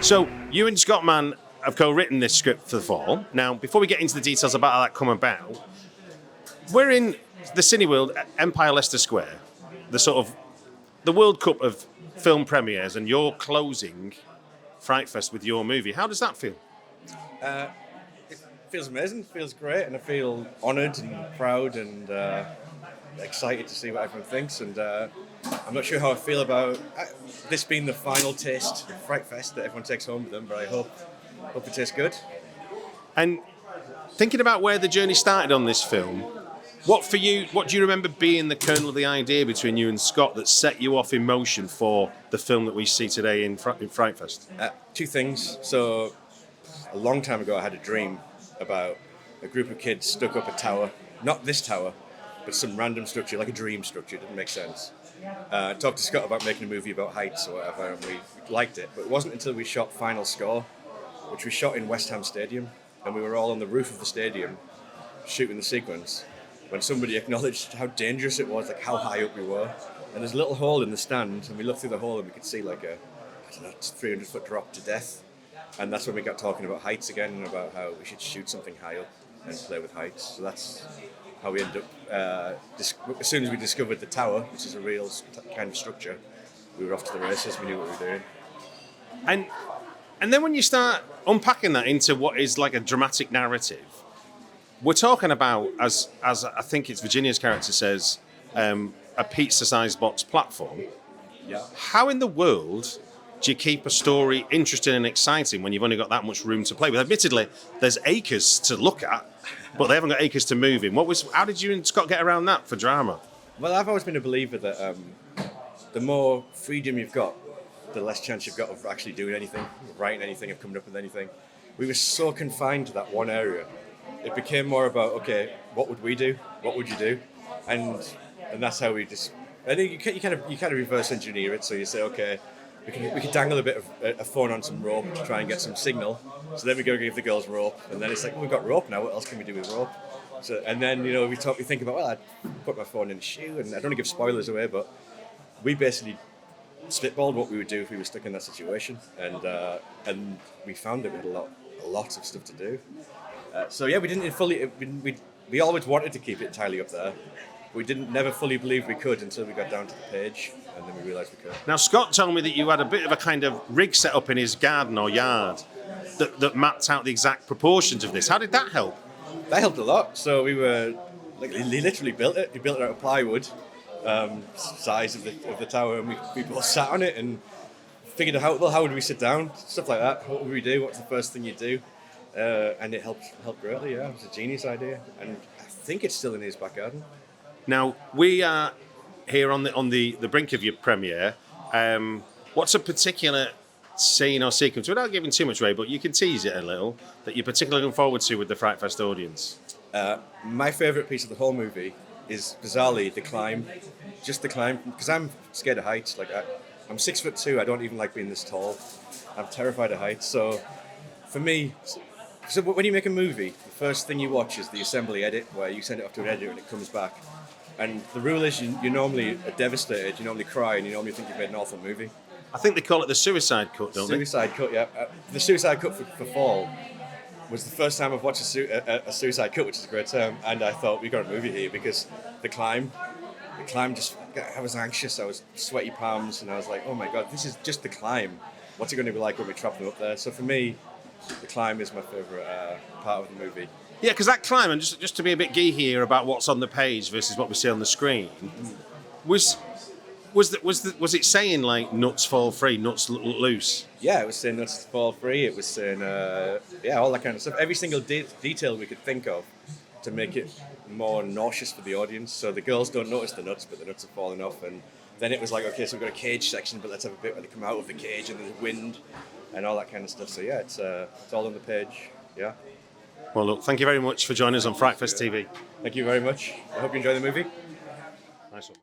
So you and Scott Mann have co-written this script for the fall. Now, before we get into the details about how that come about, we're in the Cineworld at Empire Leicester Square, the World Cup of film premieres, and you're closing FrightFest with your movie. How does that feel? It feels amazing, feels great, and I feel honoured and proud and excited to see what everyone thinks. And I'm not sure how I feel about this being the final taste of FrightFest that everyone takes home with them, but I hope it tastes good. And thinking about where the journey started on this film, what do you remember being the kernel of the idea between you and Scott that set you off in motion for the film that we see today in FrightFest? Two things. So, a long time ago I had a dream about a group of kids stuck up a tower, not this tower, but some random structure, like a dream structure. It didn't make sense. I talked to Scott about making a movie about heights or whatever, and we liked it. But it wasn't until we shot Final Score, which we shot in West Ham Stadium, and we were all on the roof of the stadium shooting the sequence, when somebody acknowledged how dangerous it was, like how high up we were. And there's a little hole in the stand, and we looked through the hole and we could see like a 300-foot drop to death. And that's when we got talking about heights again and about how we should shoot something high up and play with heights. So that's how we ended up, as soon as we discovered the tower, which is a real kind of structure, we were off to the races, we knew what we were doing. And then when you start unpacking that into what is like a dramatic narrative, we're talking about, as I think it's Virginia's character says, a pizza-sized box platform. Yeah. How in the world do you keep a story interesting and exciting when you've only got that much room to play with? Admittedly, there's acres to look at, but they haven't got acres to move in. How did you and Scott get around that for drama? Well, I've always been a believer that the more freedom you've got, the less chance you've got of actually doing anything, writing anything, of coming up with anything. We were so confined to that one area. It became more about, okay, what would we do? What would you do? And that's how we just. I think you kind of reverse engineer it. So you say, okay, we could dangle a bit of a phone on some rope to try and get some signal. So then we go give the girls rope, and then it's like, well, we've got rope now. What else can we do with rope? So and then we think about, well, I'd put my phone in a shoe, and I don't want to give spoilers away, but we basically spitballed what we would do if we were stuck in that situation, and we found that we had a lot of stuff to do. So yeah, we didn't fully. We always wanted to keep it entirely up there. We never fully believed we could until we got down to the page, and then we realised we could. Now, Scott told me that you had a bit of a kind of rig set up in his garden or yard that mapped out the exact proportions of this. How did that help? That helped a lot. So we were he literally built it. He built it out of plywood, size of the tower, and we both sat on it and figured out how would we sit down, stuff like that. What would we do? What's the first thing you do? And it helped greatly. Yeah, it was a genius idea, and I think it's still in his back garden. Now we are here on the brink of your premiere. What's a particular scene or sequence, without giving too much away, but you can tease it a little, that you're particularly looking forward to with the FrightFest audience? My favourite piece of the whole movie is bizarrely the climb, just the climb, because I'm scared of heights. Like I'm 6'2". I don't even like being this tall. I'm terrified of heights. So for me. So when you make a movie, the first thing you watch is the assembly edit, where you send it off to an editor and it comes back. And the rule is you normally are devastated, you normally cry, and you normally think you've made an awful movie. I think they call it the suicide cut, don't they? Suicide cut, yeah. The suicide cut for Fall was the first time I've watched a suicide cut, which is a great term, and I thought, we've got a movie here, because the climb just, I was anxious, I was sweaty palms, and I was like, oh my God, this is just the climb. What's it going to be like when we trap them up there? So for me, the climb is my favourite part of the movie. Yeah, because that climb, and just to be a bit geeky here about what's on the page versus what we see on the screen, was it saying like nuts fall free, nuts loose? Yeah, it was saying nuts fall free. It was saying all that kind of stuff. Every single detail we could think of to make it more nauseous for the audience. So the girls don't notice the nuts, but the nuts are falling off. And then it was like, okay, so we've got a cage section, but let's have a bit where they come out of the cage and there's wind and all that kind of stuff. So yeah, it's all on the page. Yeah. Well, look, thank you very much for joining us on FrightFest TV. Thank you very much. I hope you enjoy the movie.